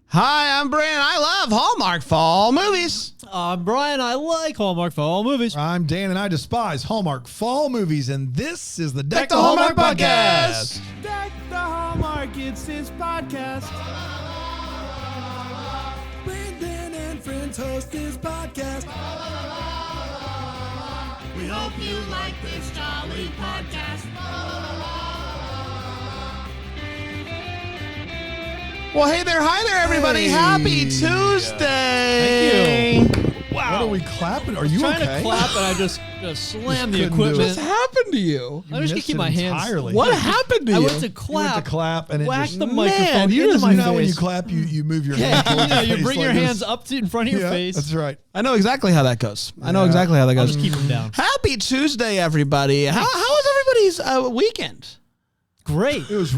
Hi, I'm Brian. I love Hallmark fall movies. I'm Brian. I like Hallmark fall movies. I'm Dan, and I despise Hallmark fall movies, and this is the Deck the Hallmark podcast. Deck the Hallmark, it's his podcast. Brandon and friends host his podcast. We hope you like this jolly podcast. Well, hey there. Hi there, everybody. Hey. Happy Tuesday. Thank you. Wow. What are we clapping? Are you trying okay? to clap and I just slammed the couldn't do it. equipment. What happened to you? I'm just going to keep my hands. entirely. What happened to you? I went to You clap. went to clap, and it Whack just... the microphone you into just my You know when you face. clap, you move your hands. Yeah, towards your you face bring your like hands this. up to in front of your Yeah, face. that's right. I know exactly how that goes. I know Yeah. exactly how that I'll goes. just keep them down. Happy Tuesday, everybody. How was everybody's weekend? Great. It was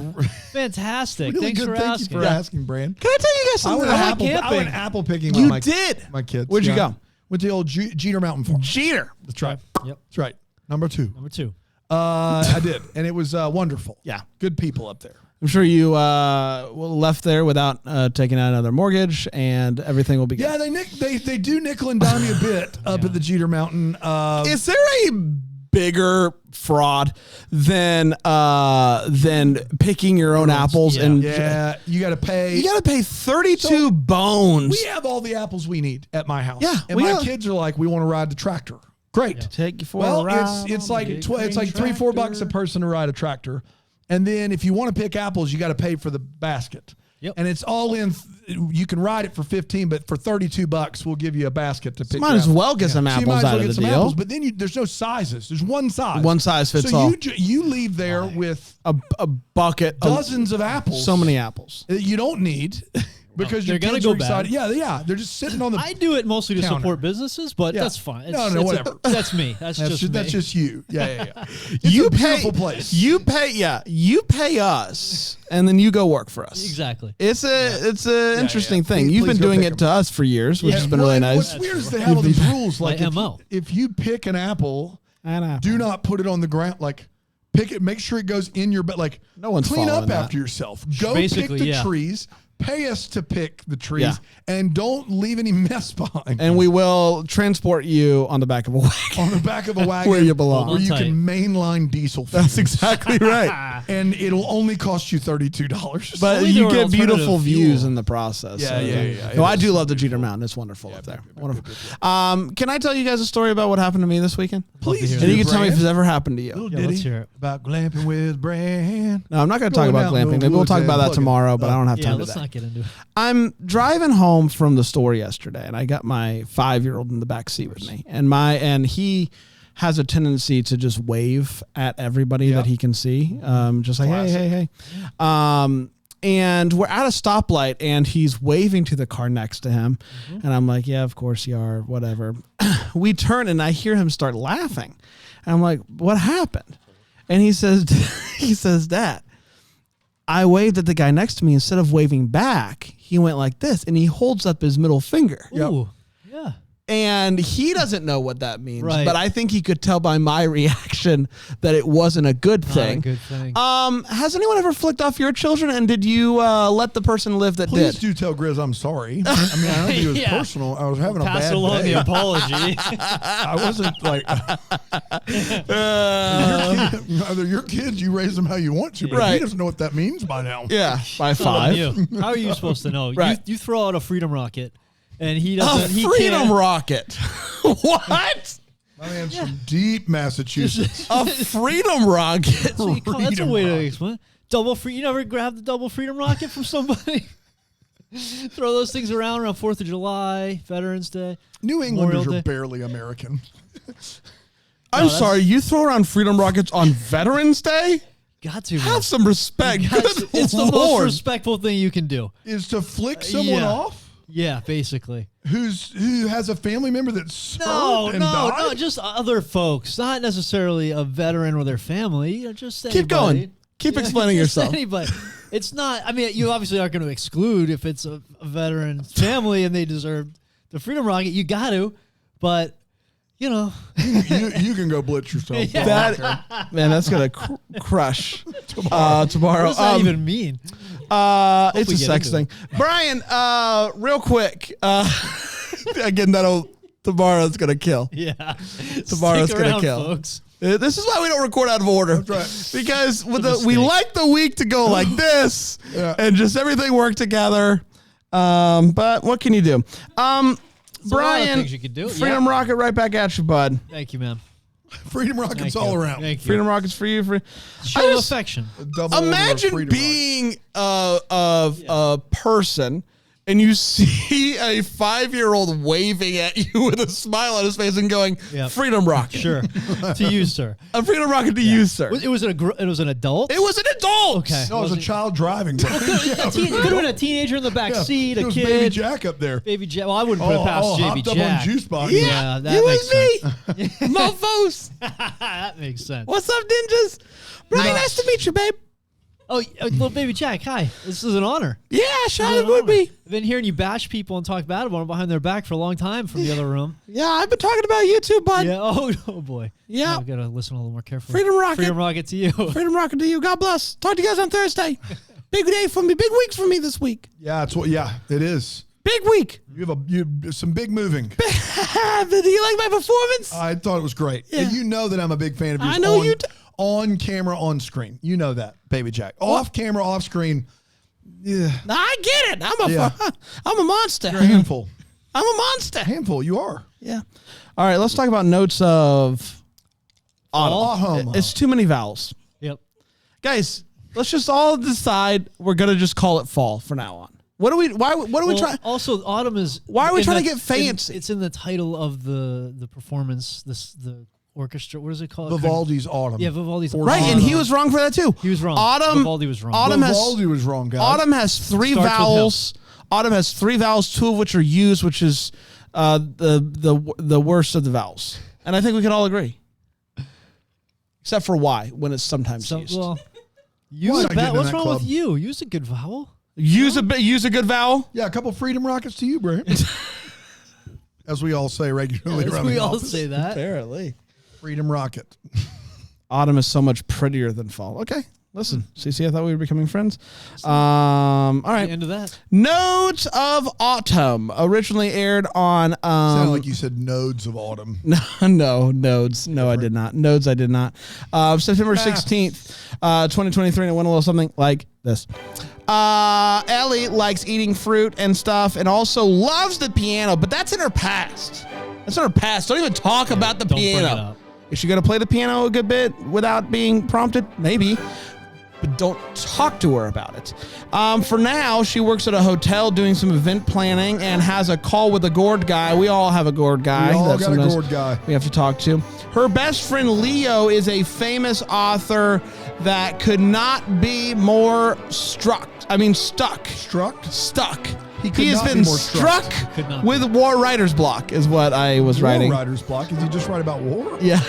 Fantastic. really Thanks good. for Thank asking. you for asking, Brand. Can I tell you guys I something? went apple picking You with did. my kids. Where'd you go? Went to the old Jeter Mountain Farm. Jeter. That's right. Yep. That's right. Number 2. Number 2. I did, and it was wonderful. Yeah. Good people up there. I'm sure you left there without taking out another mortgage, and everything will be good. Yeah, they do nickel and dime you a bit up at the Jeter Mountain. Is there a bigger fraud than picking your own apples? Yeah. And Yeah, you got to pay. you got to pay 32 bones. We have all the apples we need at my house. Yeah, and we my got- kids are like, we want to ride the tractor. Great. Take you for Well, a ride. it's like on the it's like big $3-4 a person to ride a tractor, and then if you want to pick apples, you got to pay for the basket. Yep. And it's all in. You can ride it for 15, but for $32, we'll give you a basket to pick. might your as apples. well get some So you apples might as out well of get the some deal. apples, but then there's no sizes. There's one size. One size fits so all. you leave there with A bucket of dozens of apples. so many apples. that you don't need because they're your gonna kids go are excited. bad. Yeah. They're just sitting on the. I do it mostly to counter. support businesses, but Yeah. that's fine. No, It's whatever. that's me. That's just me. That's just you. Yeah. It's You a pay, beautiful place. You pay us, and then you go work for us. Exactly. It's an interesting thing. Please You've been go doing pick it to us for years, which Yeah, has been well, really and nice. What's weird is they have all these rules. Like My if MO. if you pick an apple, I know. do not put it on the ground. Like pick it, make sure it goes in your but like No one's clean up following that. after yourself. Go Basically, pick the yeah. trees. Pay us to pick the trees, Yeah. and don't leave any mess behind. And we will transport you on the back of a wagon. on the back of a wagon Where you belong. where you Hold on can mainline diesel. That's fumes. exactly right. And it'll only cost you $32. But Only you there are get beautiful alternative views fuel. in the process. Yeah, So, yeah. No, It I is. do love the Jeter Mountain. It's wonderful up there. Wonderful. Can I tell you guys a story about what happened to me this weekend? Please hear do, And you can tell me if Brand. it's ever happened to you. Little Yeah, ditty let's hear it. about glamping with Brand. No, I'm not going to talk Going about out in glamping. the Maybe we'll woods talk about and that plug it. tomorrow, but I don't have Yeah, time let's today. not get into it. I'm driving home from the store yesterday, and I got my 5-year-old in the back seat with me, and he has a tendency to just wave at everybody that he can see, just like hey. And we're at a stoplight, and he's waving to the car next to him, and I'm like, yeah, of course you are, whatever. We turn, and I hear him start laughing, and I'm like, what happened? And he says, Dad, I waved at the guy next to me. Instead of waving back, he went like this, and he holds up his middle finger. Ooh, yeah. And he doesn't know what that means, Right. but I think he could tell by my reaction that it wasn't a good Not thing. a good thing. Has anyone ever flicked off your children, and did you let the person live that Please did? do tell Grizz I'm sorry. I mean, I don't think it was Yeah. personal. I was having a Pass bad along day. the apology. I wasn't like either your kids, you raise them how you want to, but Right. he doesn't know what that means by now. Yeah, by It's not on 5. you. How are you supposed to know? Right. You throw out a freedom rocket, and he A doesn't. He freedom can't. rocket. What? My man's from deep Massachusetts. A freedom rocket. So that's a Freedom way to rocket. explain. Double free. You never grabbed the double freedom rocket from somebody? Throw those things around 4th of July, Veterans Day. New Englanders Memorial are Day. barely American. I'm that's- sorry, you throw around freedom rockets on Veterans Day? Got to. man. Have some respect. Got Good to. It's the most Lord. respectful thing you can do. Is to flick someone Yeah. off Yeah, basically. who has a family member that served No, and no, died? no, just other folks, not necessarily a veteran or their family. Just Keep anybody. going. Keep explaining just yourself. Anybody. It's not. I mean, you obviously aren't going to exclude if it's a veteran's family and they deserve the freedom rocket. You got to, but you know, you can go blitz yourself. Yeah. That man, that's gonna crush Tomorrow. What does that even mean? It's a we get sex into thing. Brian, real quick. Again, tomorrow's gonna kill. Yeah. Tomorrow's Stick gonna around, kill. folks. This is why we don't record out of order. That's right. Because we mistake. like the week to go like this and just everything work together. But what can you do? a lot of Brian, things you could do. Freedom Yeah. Rocket right back at you, bud. Thank you, man. Freedom Rockets Thank all you. around. Thank you. Freedom Rocket's for you. Show of affection. Double order of Imagine Freedom being a person and you see a 5-year-old waving at you with a smile on his face and going, Yep. Freedom Rocket. Sure. To you, sir. A Freedom Rocket to you, sir. It was an adult? It was an adult. Okay. No, it was a child driving. Could have been a teenager in the back seat, it a was kid. Baby Jack up there. Baby Jack. Well, I wouldn't put it past JB hopped up Jack. on juice box. Yeah, that it makes was me. Mofos. that makes sense. What's up, ninjas? Brian, nice to meet you, babe. Oh, little baby Jack, hi. This is an honor. Yeah, Sean, it would be. I've been hearing you bash people and talk bad about them behind their back for a long time from the other room. Yeah, I've been talking about you too, bud. Yeah. Oh boy. Yeah. I've got to listen a little more carefully. Freedom Rocket. Freedom Rocket to you. Freedom Rocket to you. God bless. Talk to you guys on Thursday. Big day for me. Big weeks for me this week. Yeah, it is. Big week. You have some big moving. Do you like my performance? I thought it was great. Yeah. And you know that I'm a big fan of yours. I know you do. On camera, on screen. You know that, Baby Jack. Off camera, off screen. Yeah. I get it. I'm a monster. You're a handful. I'm a monster. Handful, you are. Yeah. All right, let's talk about notes of Autumn. It's too many vowels. Yep. Guys, let's just all decide we're going to just call it fall from now on. What are we trying? Also, autumn is. Why are we in trying to the- get fancy? It's in the title of the performance. The orchestra. What is it called? Vivaldi's Autumn. Yeah, Vivaldi's. Right, and he was wrong for that too. He was wrong. Autumn. Vivaldi was wrong. Vivaldi was wrong, guys. Autumn has three Starts with vowels. Autumn has three vowels, two of which are used, which is the worst of the vowels. And I think we can all agree. Except for Y, when it's sometimes used. Well, Why not get in what's that wrong club? with you? Use a good vowel. Use a good vowel. Yeah, a couple Freedom Rockets to you, Brent. As we all say regularly around We the all office. say that. Apparently. Freedom Rocket. Autumn is so much prettier than fall. Okay. Listen, CC, I thought we were becoming friends. All right. The end of that. Notes of Autumn originally aired on. Sounded like you said nodes of autumn. No, Nodes. No, I did not. Nodes, I did not. September 16th, 2023, and it went a little something like this. Ellie likes eating fruit and stuff and also loves the piano, but that's in her past. That's in her past. Don't even talk about the Don't bring it piano. up. Is she going to play the piano a good bit without being prompted? Maybe. But don't talk to her about it. For now, she works at a hotel doing some event planning and has a call with a gourd guy. We all have a gourd guy. We all that got a sometimes gourd guy. we have to talk to. Her best friend Leo is a famous author that could not be more stuck. Struck? Stuck. He could has not be been more struck Could not with war writer's block, is what I was writing. War Writer's Block. Is he just write about war? Yeah.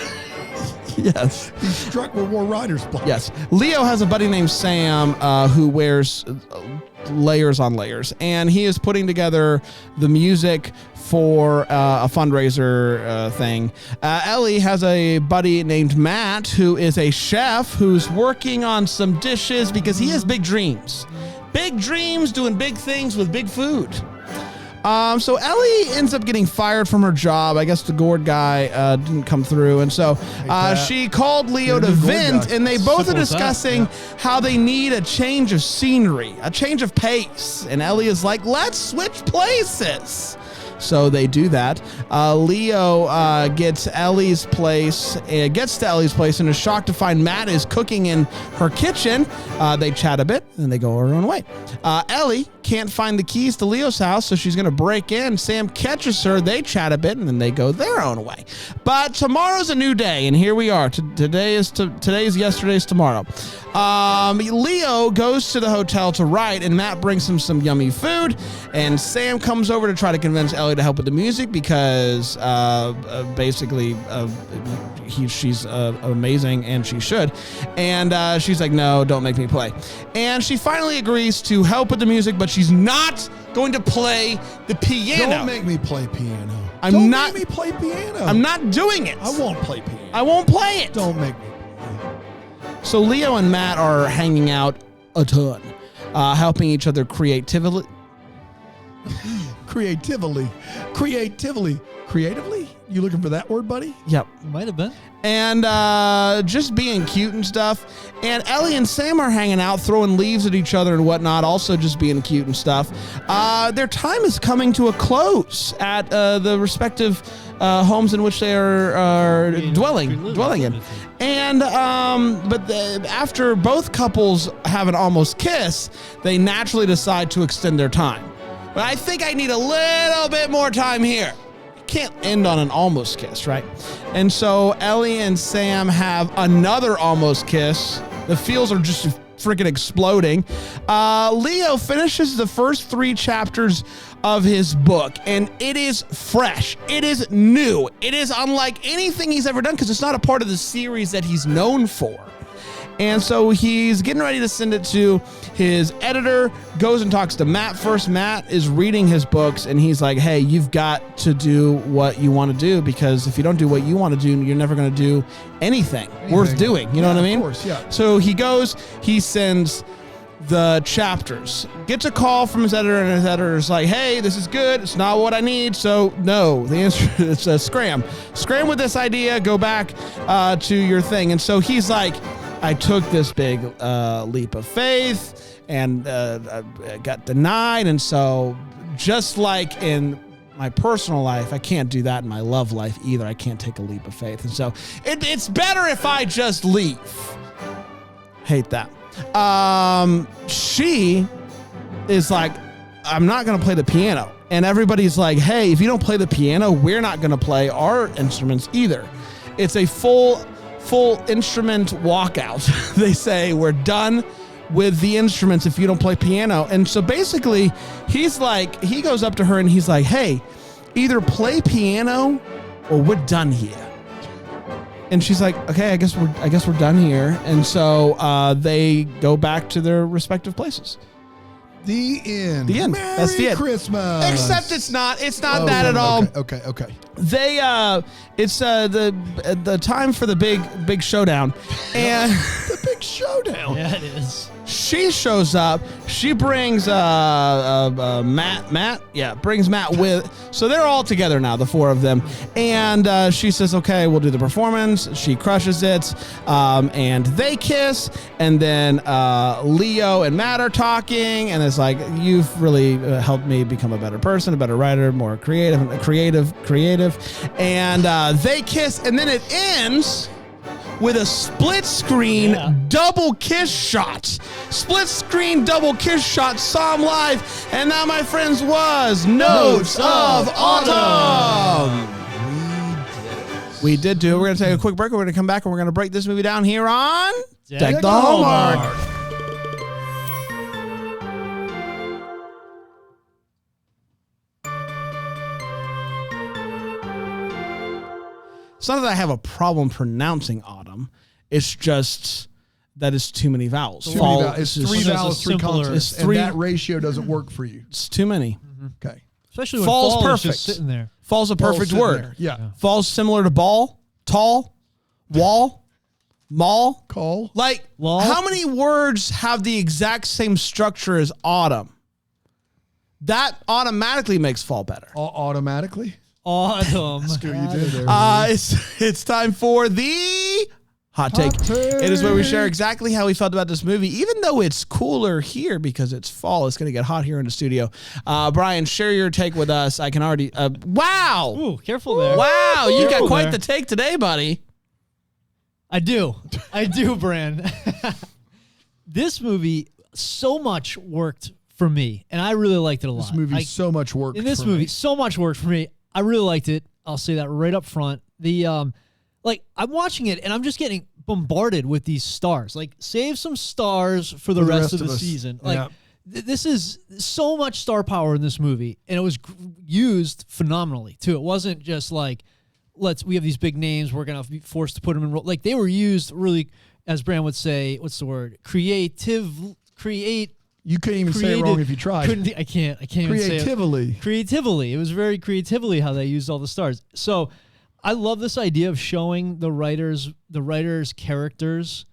Yes. He's struck with War Writer's Block. Yes. Leo has a buddy named Sam who wears layers on layers, and he is putting together the music for a fundraiser thing. Ellie has a buddy named Matt who is a chef who's working on some dishes because he has big dreams. Big dreams, doing big things with big food. So Ellie ends up getting fired from her job. I guess the gourd guy didn't come through. And so she called Leo to You're the gourd vent, guy. and they both Simple are as that, discussing how they need a change of scenery, a change of pace. And Ellie is like, let's switch places. So they do that. Leo gets to Ellie's place and is shocked to find Matt is cooking in her kitchen. They chat a bit and they go her own way. Ellie can't find the keys to Leo's house, so she's going to break in. Sam catches her. They chat a bit and then they go their own way. But tomorrow's a new day, and here we are. Today's yesterday's tomorrow. Leo goes to the hotel to write, and Matt brings him some yummy food. And Sam comes over to try to convince Ellie to help with the music because she's amazing and she should. And she's like, no, don't make me play. And she finally agrees to help with the music, but she's not going to play the piano. Don't make me play piano. I'm not- make me play piano. I'm not doing it. I won't play piano. I won't play it. Don't make me play. So Leo and Matt are hanging out a ton, helping each other creatively. Creatively? You looking for that word, buddy? Yep. Might have been. And just being cute and stuff. And Ellie and Sam are hanging out, throwing leaves at each other and whatnot, also just being cute and stuff. Their time is coming to a close at the respective homes in which they are dwelling in. And after both couples have an almost kiss, they naturally decide to extend their time. But I think I need a little bit more time here. Can't end on an almost kiss, right? And so Ellie and Sam have another almost kiss. The feels are just freaking exploding. Leo finishes the first 3 chapters of his book, and it is fresh. It is new. It is unlike anything he's ever done because it's not a part of the series that he's known for. And so he's getting ready to send it to his editor, goes and talks to Matt first. Matt is reading his books, and he's like, hey, you've got to do what you want to do, because if you don't do what you want to do, you're never going to do anything worth doing. You know what I mean? Of course, yeah. So he goes, he sends the chapters, gets a call from his editor, and his editor is like, hey, this is good. It's not what I need. So no, the answer is scram with this idea, go back to your thing. And so he's like, I took this big leap of faith and got denied. And so just like in my personal life, I can't do that in my love life either. I can't take a leap of faith. And so it's better if I just leave. Hate that. She is like, I'm not going to play the piano. And everybody's like, hey, if you don't play the piano, we're not going to play our instruments either. It's a full instrument walkout. They say we're done with the instruments if you don't play piano. And so basically he's like, he goes up to her and he's like, hey, either play piano or we're done here. And she's like, okay, I guess we're done here. And so they go back to their respective places. The end. The end. Merry That's the end. Christmas. Except it's not that at all. Okay. They it's the time for the big showdown. And The big showdown. Yeah, it is. she shows up. She brings Matt. Yeah, brings Matt with. So they're all together now, the 4 of them. And she says, okay, we'll do the performance. She crushes it. And they kiss. And then Leo and Matt are talking. And it's like, you've really helped me become a better person, a better writer, more creative. And they kiss. And then it ends with a split screen double kiss shot. Split screen double kiss shot, saw him live, and that, my friends, was Notes of Autumn. We did do it. We're going to take a quick break. We're going to come back and we're going to break this movie down here on Deck the Hallmark. It's not that I have a problem pronouncing autumn. It's just that it's too many vowels. It's 3 vowels, 3 simpler. consonants, It's 3 and that ratio doesn't work for you. It's too many. Okay. Especially when Fall's fall perfect. is just sitting there. Fall's a perfect Sitting word. there. Yeah. Fall's similar to ball, tall, wall, mall. Call. Like, Wall. how many words have the exact same structure as autumn? That automatically makes fall better. Automatically. Autumn. You did there. It's time for the hot take. It is where we share exactly how we felt about this movie, even though it's cooler here because it's fall. It's going to get hot here in the studio. Brian, share your take with us. I can already. Wow. Ooh, careful there. Wow. You got Careful quite there. the take today, buddy. I do, Bran. This movie so much worked for me, and I really liked it a lot. This movie so much work. In this movie, so much worked for me. I really liked it. I'll say that right up front. The like, I'm watching it and I'm just getting bombarded with these stars. Like, save some stars for the rest of the us. season. Like, Yeah. This is so much star power in this movie, and it was used phenomenally too. It wasn't just like, we have these big names, we're gonna be forced to put them in role. Like, they were used really, as Bran would say, what's the word? Create. You couldn't even say it wrong if you tried. I can't even say it. Creatively. It was very creatively how they used all the stars. So I love this idea of showing the writers' characters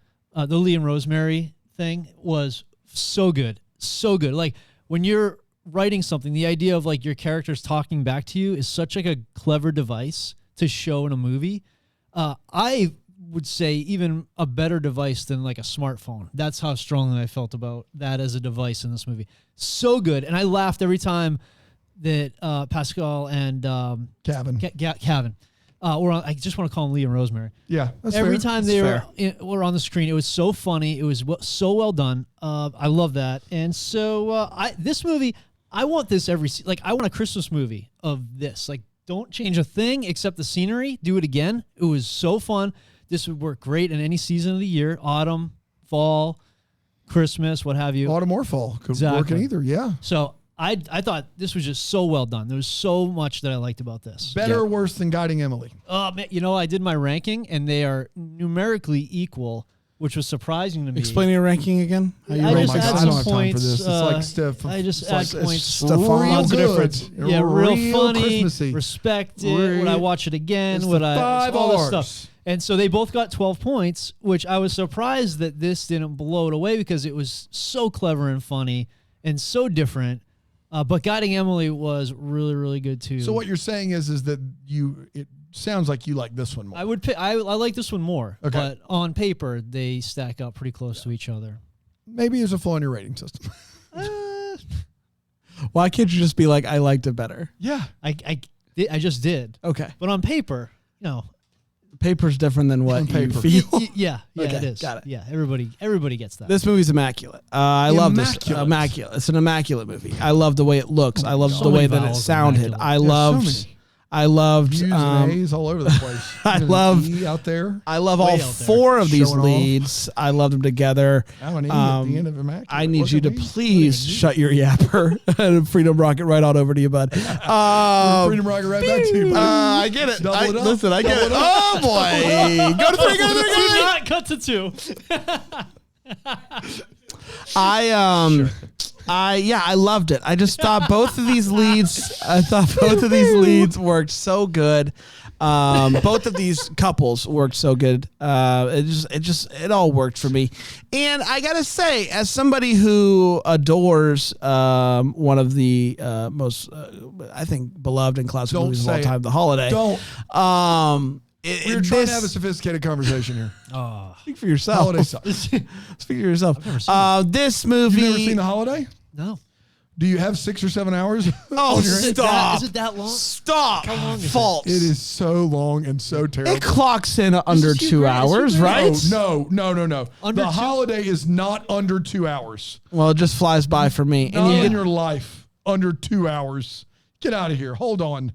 the Lee and Rosemary thing was so good. So good. Like when you're writing something, the idea of like your characters talking back to you is such like a clever device to show in a movie. I would say even a better device than like a smartphone. That's how strongly I felt about that as a device in this movie. So good. And I laughed every time that Pascal and Cavan or I just want to call them Lee and Rosemary. Yeah, that's every fair. time they were on the screen, it was so funny. It was so well done. I love that. And so this movie, I want this I want a Christmas movie of this. Like, don't change a thing except the scenery. Do it again. It was so fun. This would work great in any season of the year: autumn, fall, Christmas, what have you. Autumn or fall could Exactly. work in either. Yeah. So I thought this was just so well done. There was so much that I liked about this. Better or worse than Guiding Emily? Man, you know, I did my ranking, and they are numerically equal, which was surprising to me. Explain your ranking again. How you I rank just it? add I some don't have time for points. this. It's like Steph. I just it's add like points. Stefan. Lots of Real difference. good. Yeah, real funny. Christmassy. Respect it. Would I watch it again? It's Would the I? 5 All this Rs. stuff. And so they both got 12 points, which I was surprised that this didn't blow it away because it was so clever and funny and so different. But Guiding Emily was really, really good too. So what you're saying is that it sounds like you like this one more. I would pick. I like this one more. Okay. But on paper, they stack up pretty close to each other. Maybe there's a flaw in your rating system. Why can't you just be like, I liked it better? Yeah. I just did. Okay. But on paper, no. Paper's different than what On you paper. feel. Yeah, Okay, it is. got it. Yeah, everybody gets that. This movie's immaculate. I love this. Immaculate. Immaculate. It's an immaculate movie. I love the way it looks. I love So the way many that it vowels, sounded. immaculate. I There's loved. so many. I loved. Views and A's all over the place. I There's an love- E out there. I love Way all out there. 4 of these Showing off. leads. I love them together. Now an E at the end of immaculate. I need What's you it to mean? please shut your yapper and Freedom Rocket right on over to you, bud. Freedom Rocket right back to you, buddy. I get it. Double it up. Listen, I get Double it. it up. Oh boy, go to 3, go to 3, go to 3. Not cut to 2. I loved it. I just thought both of these leads. I thought both of these leads worked so good. Both of these couples worked so good. It all worked for me. And I gotta say, as somebody who adores one of the most, I think, beloved and classic Don't movies of all say it. time, The Holiday. Don't. We're trying this- to have a sophisticated conversation here. Speak for yourself. Holiday sucks. Speak for yourself. never seen This movie. You've never seen The Holiday? No. Do you have 6 or 7 hours? Oh, on your hands? stop! Is it that long? Stop! How long is it? False. It is so long and so terrible. It clocks in under is 2 great. hours, It's right? No. Under The 2? Holiday is not under 2 hours. Well, it just flies by for me. Not And in your life. Under 2 hours. Get out of here. Hold on.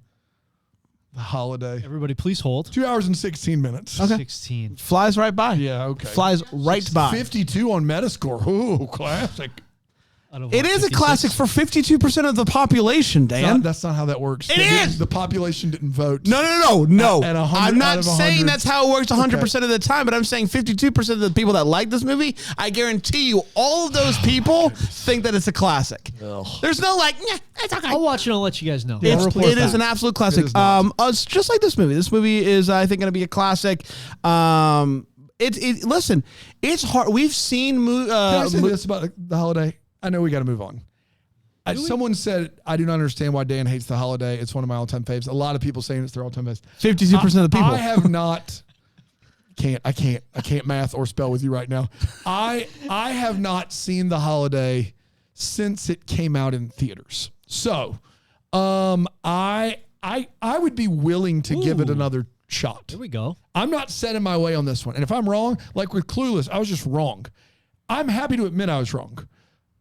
The Holiday. Everybody, please hold. 2 hours and 16 minutes. Okay. 16. flies right by. Yeah, okay. Flies right by. 52 on Metascore. Ooh, classic. It is a classic for 52% of the population, Dan. That's not how that works. It is! The population didn't vote. No. At 100 I'm out not of saying 100. that's how it works 100% of the time, but I'm saying 52% of the people that like this movie, I guarantee you, all of those people think that it's a classic. There's no like, yeah, it's okay. I'll watch it and I'll let you guys know. It's, I'll report it is back. an absolute classic. It is not. It's just like this movie. This movie is, I think, going to be a classic. Listen, it's hard. We've seen. Can I say this about The Holiday? I know we got to move on. Someone said, I do not understand why Dan hates The Holiday. It's one of my all-time faves. A lot of people saying it's their all-time faves. 52% of the people. I have not. I can't math or spell with you right now. I have not seen The Holiday since it came out in theaters. So, I would be willing to give it another shot. There we go. I'm not set in my way on this one. And if I'm wrong, like with Clueless, I was just wrong. I'm happy to admit I was wrong.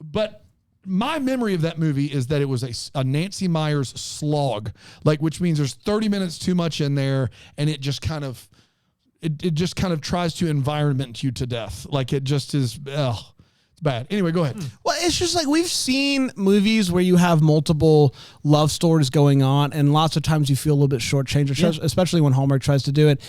But my memory of that movie is that it was a Nancy Meyers slog, which means there's 30 minutes too much in there, and it just kind of tries to environment you to death. Like it just is, it's bad. Anyway, go ahead. Well, it's just like we've seen movies where you have multiple love stories going on, and lots of times you feel a little bit shortchanged, especially when Hallmark tries to do it,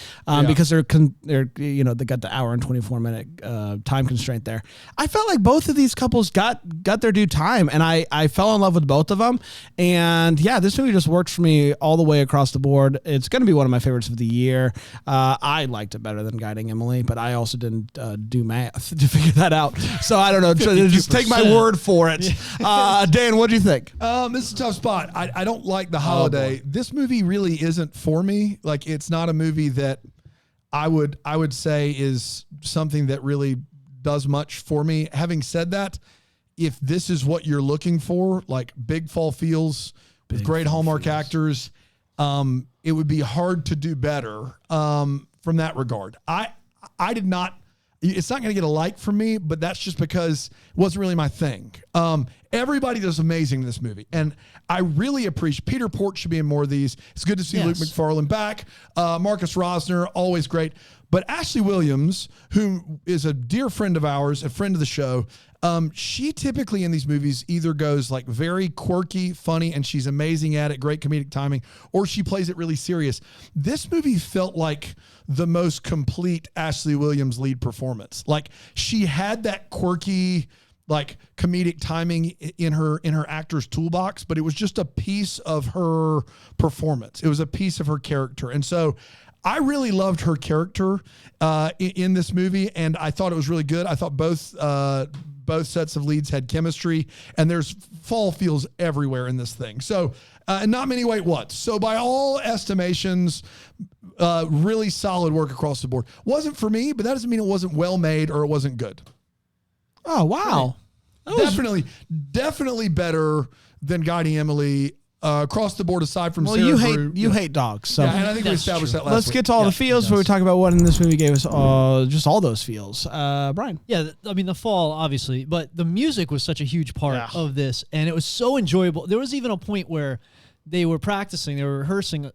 because they're they got the hour and 24-minute time constraint there. I felt like both of these couples got their due time, and I fell in love with both of them. And yeah, this movie just worked for me all the way across the board. It's going to be one of my favorites of the year. I liked it better than Guiding Emily, but I also didn't do math to figure that out. So I don't know. Just take my word for it. Dan, what do you think? This is a tough spot. I don't like The Holiday. This movie really isn't for me. Like, it's not a movie that I would say is something that really does much for me. Having said that, if this is what you're looking for, like big fall feels with great Hallmark actors, it would be hard to do better from that regard. I did not. It's not going to get a like from me, but that's just because it wasn't really my thing. Everybody does amazing in this movie, and I really appreciate Peter Port should be in more of these. It's good to see Luke McFarlane back. Marcus Rosner, always great. But Ashley Williams, who is a dear friend of ours, a friend of the show, she typically in these movies either goes like very quirky, funny, and she's amazing at it, great comedic timing, or she plays it really serious. This movie felt like the most complete Ashley Williams lead performance. Like, she had that quirky, like comedic timing in her actor's toolbox, but it was just a piece of her performance. It was a piece of her character. And so I really loved her character in this movie, and I thought it was really good. I thought both sets of leads had chemistry, and there's fall feels everywhere in this thing. So, and not many wait what. So by all estimations, really solid work across the board. Wasn't for me, but that doesn't mean it wasn't well made or it wasn't good. Oh, wow. Definitely better than Guiding Emily. Across the board, aside from Sarah Drew, you hate dogs. So yeah, and I think we established that last Let's week. get to all the feels before we talk about what in this movie gave us just all those feels. Brian. Yeah, I mean, the fall, obviously, but the music was such a huge part of this, and it was so enjoyable. There was even a point where they were practicing, they were rehearsing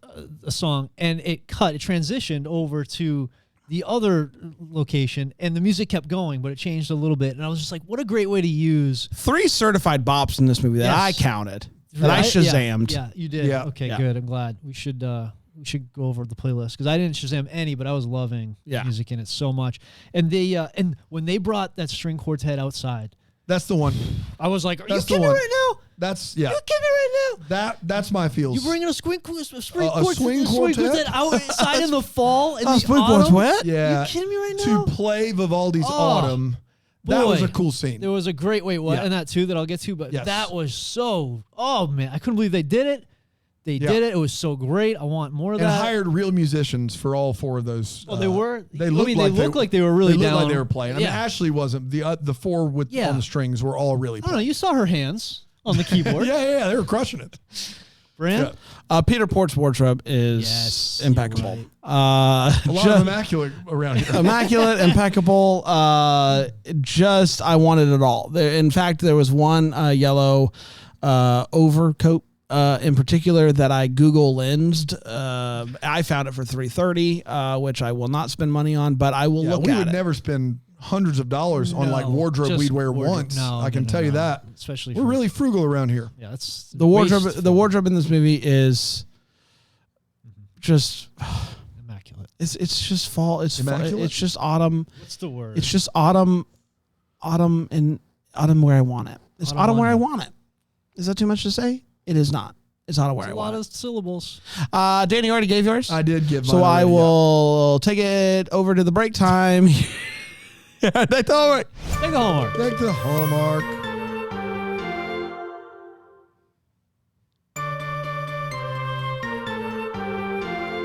a song, and it transitioned over to the other location, and the music kept going, but it changed a little bit, and I was just like, what a great way to use 3 certified bops in this movie that I counted. That I Shazammed. Yeah, you did. Yeah. Okay, good. I'm glad. We should go over the playlist because I didn't Shazam any, but I was loving the music in it so much. And they and when they brought that string quartet outside, that's the one. I was like, "Are that's you kidding me right now? That's You kidding me right now? That's my feels. You bringing a swing swing quartet outside in the fall and the swing autumn? quartet? Yeah. Are you kidding me right now? To play Vivaldi's Autumn. That was a cool scene. There was a great and that too that I'll get to, but that was so. Oh man, I couldn't believe they did it. They did it. It was so great. I want more of that. And hired real musicians for all 4 of those. Well, they were. They looked like they were really they down. looked like they were playing. I mean, Ashley wasn't. The 4 on the strings were all really playing. I don't know. You saw her hands on the keyboard. yeah, they were crushing it. Brand? Peter Port's wardrobe is impeccable. Right. A lot of immaculate around here. Immaculate, impeccable. I wanted it all. In fact, there was one yellow overcoat in particular that I Google lensed. I found it for $330, which I will not spend money on, but I will look at it. We would never spend hundreds of dollars on like wardrobe we'd wear once. I can tell you that. Especially we're really frugal around here. Yeah, that's the wardrobe. The wardrobe in this movie is just immaculate. It's just fall. It's just autumn. What's the word? It's just autumn. Autumn where I want it. It's autumn where I want it. Is that too much to say? It is not. It's autumn where I want it. A lot of syllables. Danny, you already gave yours? I did give mine. So I will take it over to the break time. Take the Hallmark. Take the Hallmark. Take the Hallmark.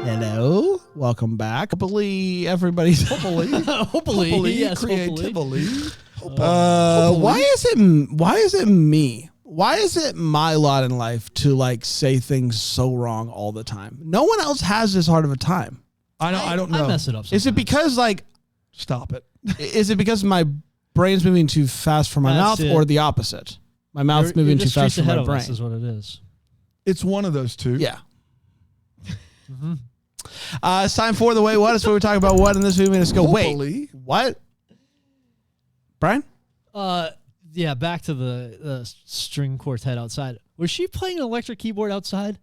Hello. Welcome back. Hopefully everybody's hopefully creatively. Why is it me? Why is it my lot in life to like say things so wrong all the time? No one else has this hard of a time. I don't know. I mess it up sometimes. Is it because like stop it? Is it because my brain's moving too fast for my mouth, or the opposite? My mouth's moving too fast for my brain. Is what it is. It's one of those two. Yeah. It's time for the Wait What. It's where we talk about what in this movie. Let's go. Hopefully. Wait, what? Brian? Yeah, back to the string quartet outside. Was she playing an electric keyboard outside?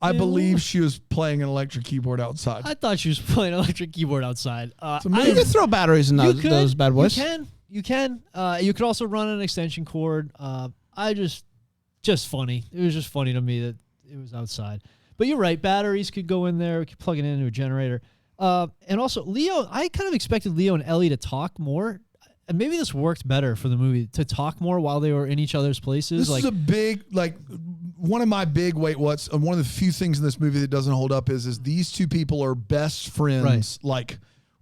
I believe she was playing an electric keyboard outside. I thought she was playing an electric keyboard outside. You can throw batteries in those bad boys. You can. You could also run an extension cord. Just funny. It was just funny to me that it was outside. But you're right. Batteries could go in there. We could plug it into a generator. And also, Leo, I kind of expected Leo and Ellie to talk more. And maybe this worked better for the movie, to talk more while they were in each other's places. This is a big, one of my big, one of the few things in this movie that doesn't hold up is these two people are best friends,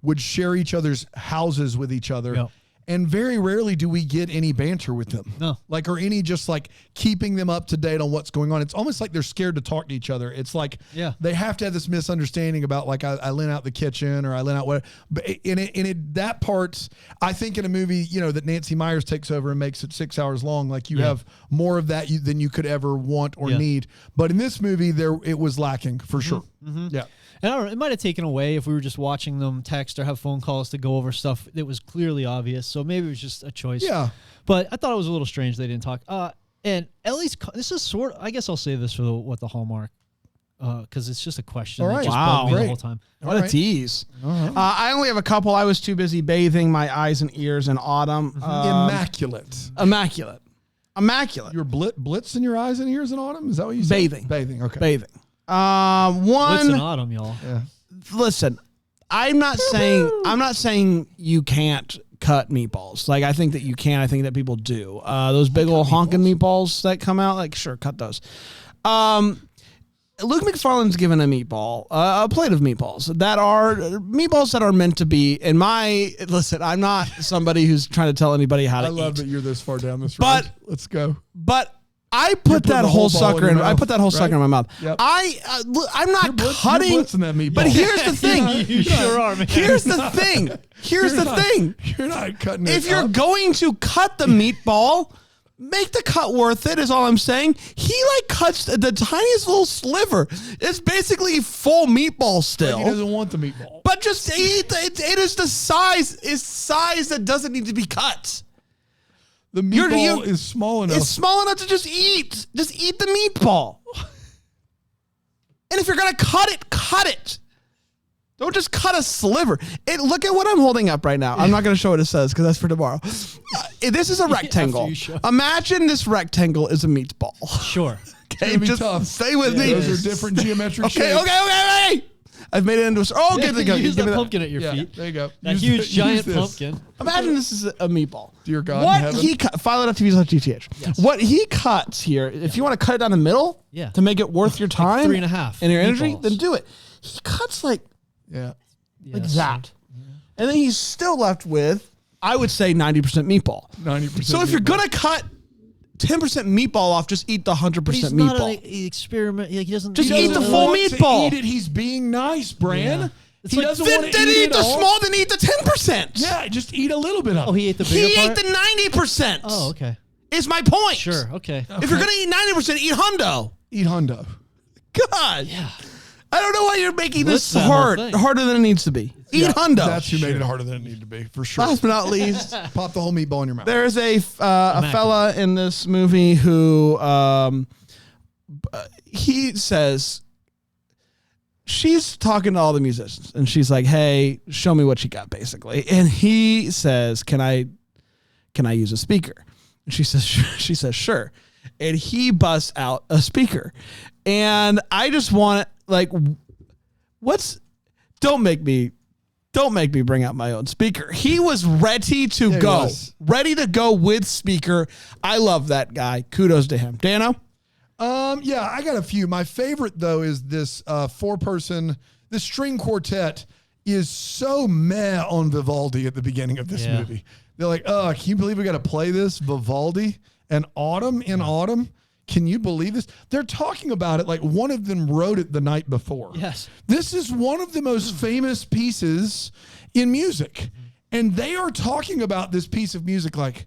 would share each other's houses with each other. Yep. And very rarely do we get any banter with them. No. Or any just keeping them up to date on what's going on. It's almost like they're scared to talk to each other. It's they have to have this misunderstanding about I lent out the kitchen or I lent out what. But that part, I think in a movie, that Nancy Meyers takes over and makes it 6 hours long, you have more of that than you could ever want or need. But in this movie, it was lacking for sure. Mm-hmm. Yeah. And I don't know, it might have taken away if we were just watching them text or have phone calls to go over stuff that was clearly obvious. So maybe it was just a choice. Yeah. But I thought it was a little strange they didn't talk. And Ellie's, this is I guess I'll save this for the Hallmark, because it's just a question. All right. That just Wow. bugged me the Great. whole time. What a tease. I only have a couple. I was too busy bathing my eyes and ears in autumn. Immaculate. Immaculate. You're blitzing your eyes and ears in autumn? Is that what you said? Bathing. Bathing, okay. Bathing. What's in autumn, y'all? Yeah. Listen, I'm not saying you can't cut meatballs. I think that you can. I think that people do. Those big old honking meatballs that come out, sure, cut those. Luke McFarlane's given a meatball, a plate of meatballs that are meant to be. Listen, I'm not somebody who's trying to tell anybody how to eat. I love that you're this far down this road. Let's go. But I put that whole sucker in. I put that whole sucker in my mouth. Yep. I'm not cutting. You're blitzing that meatball. But here's the thing. You sure are, man. Here's the thing. You're not cutting it. If you're going to cut the meatball, make the cut worth it. Is all I'm saying. He cuts the tiniest little sliver. It's basically full meatball still. He doesn't want the meatball. But just eat. It is the size. It's size that doesn't need to be cut. The meatball is small enough. It's small enough to just eat. Just eat the meatball. And if you're going to cut it. Don't just cut a sliver. Look at what I'm holding up right now. I'm not going to show what it says because that's for tomorrow. This is a rectangle. Imagine this rectangle is a meatball. Sure. Okay, just tough. Stay with me. Those are different geometric shapes. Okay. I've made it into give me that pumpkin at your feet. There you go. That huge giant pumpkin. Imagine this is a meatball. Dear God in heaven. What he cut, file it up to GTH. Yes. What he cuts here, if you want to cut it down the middle to make it worth your time 3.5 and your energy, meatballs. then do it. He cuts like that. Yeah. And then he's still left with, I would say, 90% meatball. 90%. So if you're going to cut 10% meatball off, just eat the 100% But he's meatball. not an experiment. He doesn't. Just eat the doesn't full want meatball. To eat it. He's being nice, Bran. Yeah. He doesn't want to Then eat eat it the all. small, then eat the 10%. Yeah, just eat a little bit of it. Oh, he ate the bigger He part? ate the 90%. Oh, okay. Is my point. Sure. Okay. If you're going to eat 90%, eat hundo. Eat hundo. God. Yeah. I don't know why you're making this Blitz that whole thing. harder than it needs to be. Eat hundo. That's who made it harder than it needed to be, for sure. Last but not least, Pop the whole meatball in your mouth. there is a fella in this movie who he says she's talking to all the musicians and she's like, "Hey, show me what you got," basically. And he says, "Can I use a speaker?" And she says, "Sure." And he busts out a speaker. And I just want don't make me bring out my own speaker. He was ready to go. Ready to go with speaker. I love that guy. Kudos to him. Dano? Yeah, I got a few. My favorite, though, is this this string quartet is so meh on Vivaldi at the beginning of this movie. They're like, can you believe we got to play this Vivaldi and Autumn in Autumn? Can you believe this? They're talking about it like one of them wrote it the night before. Yes. This is one of the most famous pieces in music. And they are talking about this piece of music like,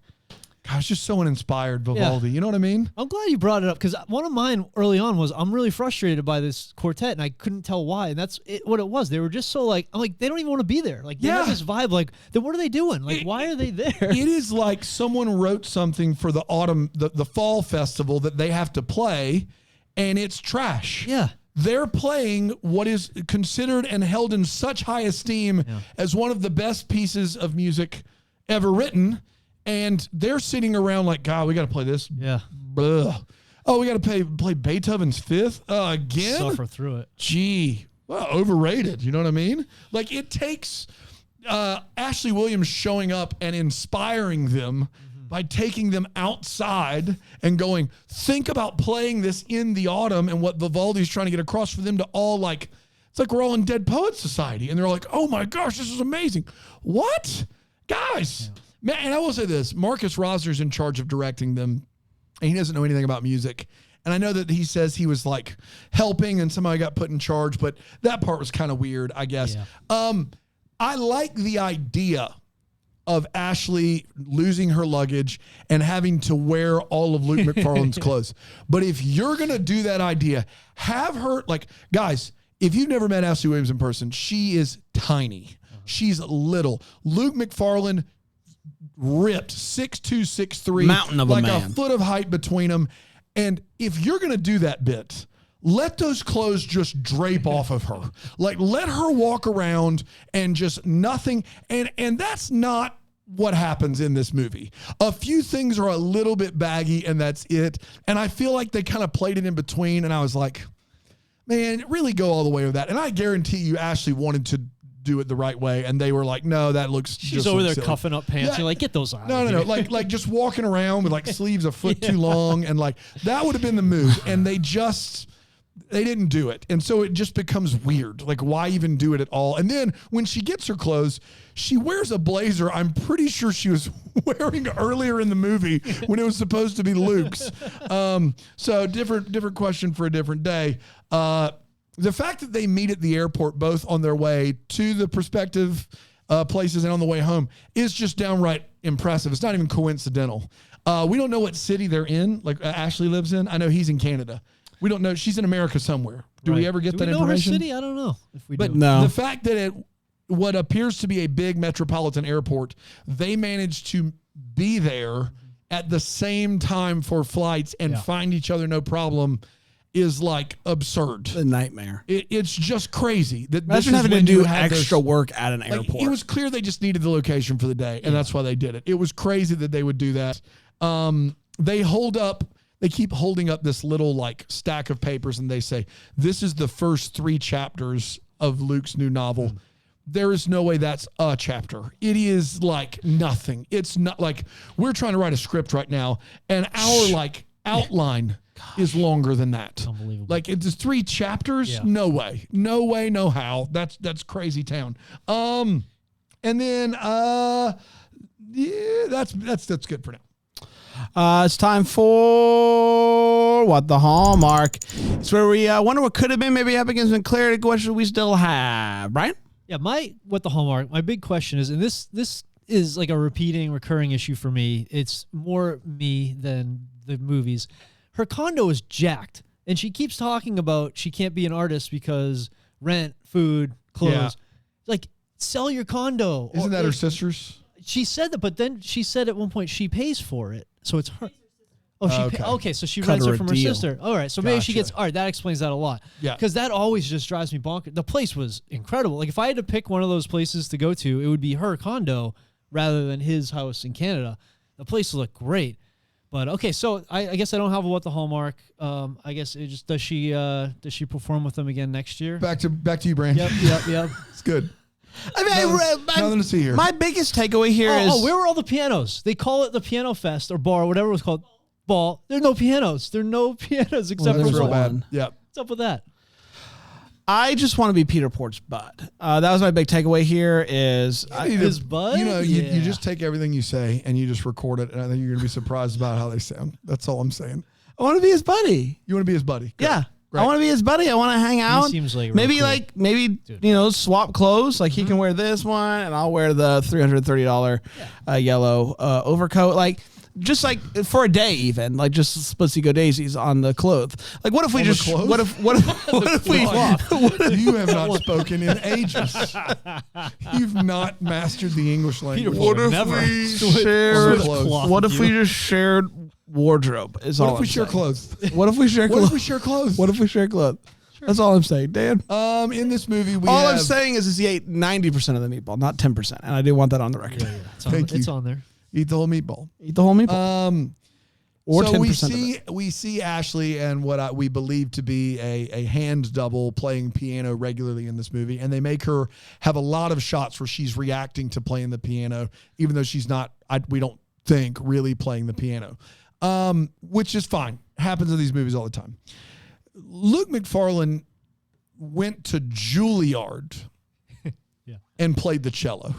I was just so uninspired, Vivaldi. You know what I mean? I'm glad you brought it up because one of mine early on was I'm really frustrated by this quartet and I couldn't tell why. And that's what it was. They were just so like, I'm like, they don't even want to be there. Like, they have this vibe. Like, then what are they doing? Like, why are they there? It is like someone wrote something for the the fall festival that they have to play, and it's trash. Yeah. They're playing what is considered and held in such high esteem as one of the best pieces of music ever written. And they're sitting around like, God, we got to play this. Yeah. Blah. Oh, we got to play Beethoven's Fifth again? Suffer through it. Gee, well, overrated. You know what I mean? Like, it takes Ashley Williams showing up and inspiring them by taking them outside and going, think about playing this in the autumn and what Vivaldi's trying to get across for them to all like, it's like we're all in Dead Poets Society. And they're like, oh my gosh, this is amazing. What? Guys. Yeah. Man, and I will say this, Marcus Rosner's in charge of directing them, and he doesn't know anything about music. And I know that he says he was like helping and somehow he got put in charge, but that part was kind of weird, I guess. Yeah. I like the idea of Ashley losing her luggage and having to wear all of Luke McFarlane's clothes. But if you're going to do that idea, have her, like, guys, if you've never met Ashley Williams in person, she is tiny. She's little. Luke McFarlane, ripped, 6'2", 6'3", mountain of like a man, a foot of height between them. And if you're going to do that bit, let those clothes just drape off of her. Like, let her walk around and just nothing. And that's not what happens in this movie. A few things are a little bit baggy, and that's it. And I feel like they kind of played it in between, and I was like, man, really go all the way with that. And I guarantee you Ashley wanted to do it the right way, and they were like, no, that looks She's over there silly. Cuffing up pants. Yeah. You're like, get those on. No. Like just walking around with like sleeves a foot too long, and like that would have been the move. And they didn't do it. And so it just becomes weird. Like, why even do it at all? And then when she gets her clothes, she wears a blazer I'm pretty sure she was wearing earlier in the movie when it was supposed to be Luke's. So different question for a different day. The fact that they meet at the airport, both on their way to the prospective places and on the way home, is just downright impressive. It's not even coincidental. We don't know what city they're in, like Ashley lives in. I know he's in Canada. We don't know. She's in America somewhere. Do we ever get that information? Her city? I don't know if we but do. No. The fact that what appears to be a big metropolitan airport, they managed to be there at the same time for flights and find each other no problem is like absurd. A nightmare. It's just crazy. Imagine having to do extra work at an airport. It was clear they just needed the location for the day, and that's why they did it. It was crazy that they would do that. They keep holding up this little like stack of papers, and they say, this is the first 3 chapters of Luke's new novel. There is no way that's a chapter. It is like nothing. It's not like we're trying to write a script right now, and our like outline is longer than that. Unbelievable. Like, it's 3 chapters. Yeah. No way, no how. That's crazy town. And then that's good for now. It's time for What the Hallmark. It's where we wonder what could have been, maybe happened, some clarity, question we still have. Brian? Yeah, What the Hallmark, my big question is, and this is like a recurring issue for me. It's more me than the movies. Her condo is jacked, and she keeps talking about she can't be an artist because rent, food, clothes. Yeah. Like, sell your condo. Isn't that her sister's? She said that, but then she said at one point she pays for it, so it's her. Oh, okay. So she rents it from her sister. All right, so maybe she gets. All right, that explains that a lot. Yeah, because that always just drives me bonkers. The place was incredible. Like, if I had to pick one of those places to go to, it would be her condo rather than his house in Canada. The place looked great. But okay, so I guess I don't have a What the Hallmark. I guess it just does she perform with them again next year? Back to you, Brand. Yep. It's good. I mean, nothing to see here. My biggest takeaway here is where were all the pianos? They call it the Piano Fest or bar, or whatever it was called. Ball. There are no pianos. There are no pianos except for real one. Bad. Yeah. What's up with that? I just want to be Peter Port's bud. That was my big takeaway here is his bud? You just take everything you say and you just record it, and I think you're going to be surprised about how they sound. That's all I'm saying. I want to be his buddy. You want to be his buddy? Good. Yeah. Right. I want to be his buddy. I want to hang out. He seems like maybe swap clothes. Like he can wear this one and I'll wear the $330 yellow overcoat. Like just like for a day, even like just splitsy go daisies on the clothes. Like, what if we just? clothes? What if we? You have not spoken in ages. You've not mastered the English language. What if Never. we Switch shared? cloth What with if you. we just shared wardrobe? Is What all if we I'm share saying. clothes? What if we share What clothes? if we share clothes? What if we share clothes? That's all I'm saying, Dan. In this movie, we All have, I'm saying is he ate 90% of the meatball, not 10%, and I do want that on the record. It's on there. eat the whole meatball. Eat the whole meatball, or So 10%. we see Ashley and what we believe to be a hand double playing piano regularly in this movie, and they make her have a lot of shots where she's reacting to playing the piano, even though she's not. We don't think really playing the piano, which is fine. Happens in these movies all the time. Luke McFarlane went to Juilliard and played the cello.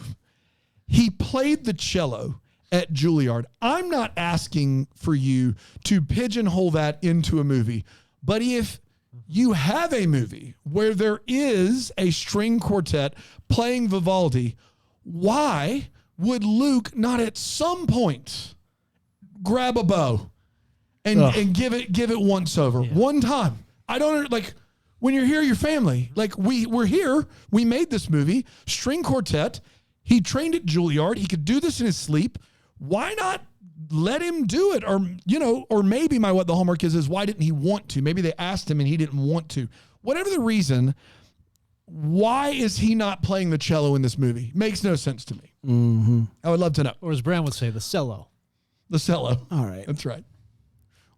He played the cello at Juilliard. I'm not asking for you to pigeonhole that into a movie, but if you have a movie where there is a string quartet playing Vivaldi, why would Luke not at some point grab a bow and give it once over, one time? I don't like when you're here, your family. Like we're here. We made this movie, string quartet. He trained at Juilliard. He could do this in his sleep. Why not let him do it? Or maybe what the hallmark is why didn't he want to? Maybe they asked him and he didn't want to. Whatever the reason, why is he not playing the cello in this movie? Makes no sense to me. Mm-hmm. I would love to know. Or as Brown would say, the cello. The cello. All right. That's right.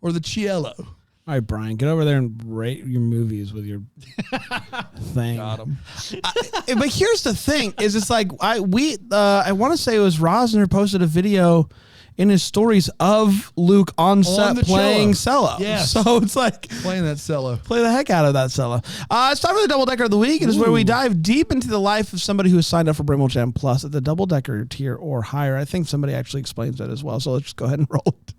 Or the cello. All right, Brian, get over there and rate your movies with your thing. Got him. But here's the thing: is it's like I want to say it was Rosner posted a video in his stories of Luke on set the playing cello. Yes. So it's like Playing that cello. play the heck out of that cello. It's time for the Double Decker of the Week. It is where we dive deep into the life of somebody who has signed up for Brimble Jam Plus at the Double Decker tier or higher. I think somebody actually explains that as well. So let's just go ahead and roll it.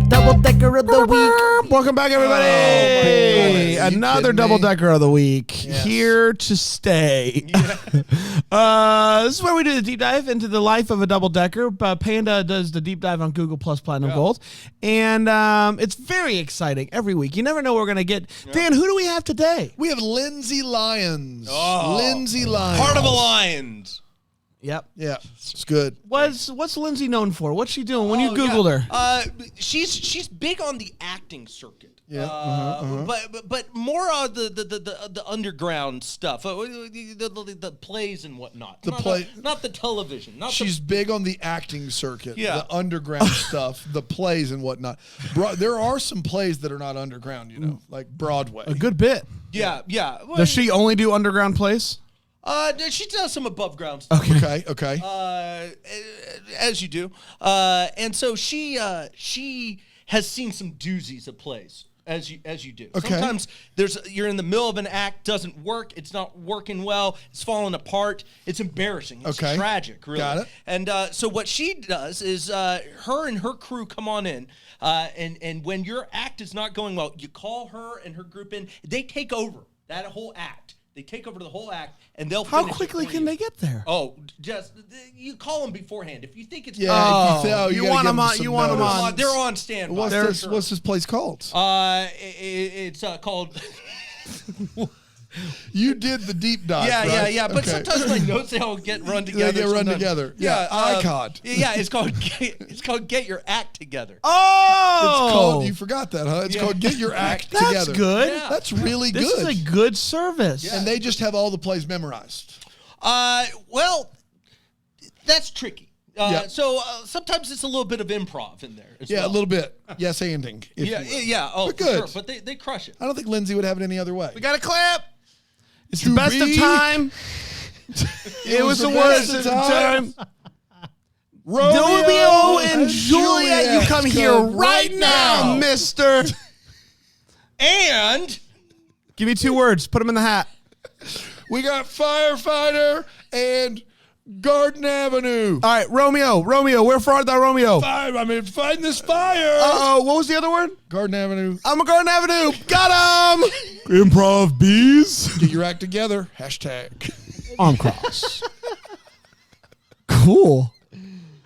Double Decker of the Week. Welcome back, everybody. Another kidding Double me? Decker of the Week. Here to stay. This is where we do the deep dive into the life of a double decker. Panda does the deep dive on Google Plus Platinum Gold. And it's very exciting every week. You never know what we're going to get. Dan, who do we have today? We have Lindsay Lyons. Oh. Lindsay Lyons. Heart of a Lions. Yep. Yeah, it's good. What's Lindsay known for? What's she doing when you Oh, Googled yeah. her? She's big on the acting circuit. Yeah. But more on the underground stuff, the plays and whatnot. Not the television. She's big on the acting circuit, Yeah. the underground stuff, the plays and whatnot. There are some plays that are not underground, like Broadway. A good bit. Yeah. Well, Does she only do underground plays? she does some above ground stuff. Okay. As you do. And so she has seen some doozies of plays. As you do. Okay. Sometimes you're in the middle of an act, doesn't work, it's not working well, it's falling apart, it's embarrassing, it's tragic, really. Got it. And so what she does is her and her crew come on in, and when your act is not going well, you call her and her group in, they take over that whole act. They take over the whole act, and they'll How finish it quickly for can you. they get there? Oh, just you call them beforehand. If you think it's Yeah. You gotta want give them on- some you want 'em notice. on. they're on standby. What's this place called? It's called. You did the deep dive. Yeah, right? yeah. But Okay. sometimes my notes they all get run together. They get run sometimes. together. Yeah, ICOD. Yeah, it's called Get Your Act Together. Oh! It's called. You forgot that, huh? It's called Get Your Act That's Together. good. Yeah. That's really This good. is a good service. And they just have all the plays memorized. Well, that's tricky. Yeah. So sometimes it's a little bit of improv in there. As Yeah, well. a little bit. Yes, anding. if Yeah, you will. yeah. Oh, But for good. sure. But they crush it. I don't think Lindsay would have it any other way. We got a clap. It's To the best of be- time. It was the worst of time. Romeo and Juliet, you come here right now, mister. And Give me 2 words. Put them in the hat. We got Firefighter and Garden Avenue. All right, Romeo, where art thou, Romeo? Fighting this fire. What was the other word? Garden Avenue. I'm a Garden Avenue. Got him. Improv bees. Get your act together. Hashtag. Arm cross. cool.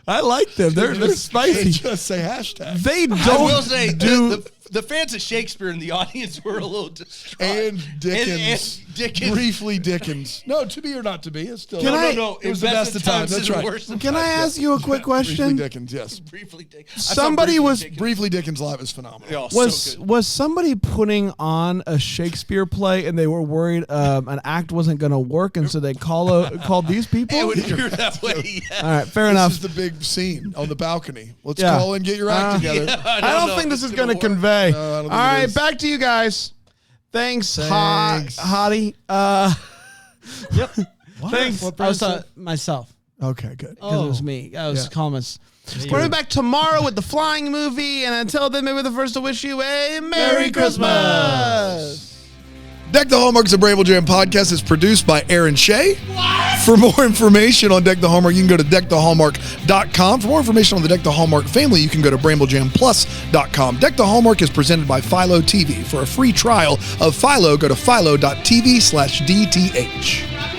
I like them. They're They spicy. just say hashtag. They don't I will say do. the fans of Shakespeare in the audience were a little distraught. And Dickens. And Dickens. Briefly Dickens. No, to be or not to be. It's still. Can I- No. It was the best of times. That's right. Can I ask you a quick Briefly question? Dickens, yes. Briefly Dickens. I saw Somebody Briefly was- Dickens. Briefly Dickens live is phenomenal. Oh, so Was good. somebody putting on a Shakespeare play and they were worried an act wasn't going to work, and so they called these people? It would appear that way. Yeah. All right, fair This enough. is the big scene on the balcony. Let's Yeah. call and get your act together. I don't know think if this it's is going gonna to work. convey. No, I don't think All it right, is. back to you guys. Thanks, Thanks. Hottie. Yep. Thanks. What I was person? myself. Okay, good. Because it was me. I was Yeah. calling us. We're be back tomorrow with the flying movie, and until then, maybe the first to wish you a Merry Christmas. Deck the Hallmark is a Bramble Jam podcast. It's produced by Aaron Shea. For more information on Deck the Hallmark, you can go to deckthehallmark.com. For more information on the Deck the Hallmark family, you can go to bramblejamplus.com. Deck the Hallmark is presented by Philo TV. For a free trial of Philo, go to philo.tv/DTH.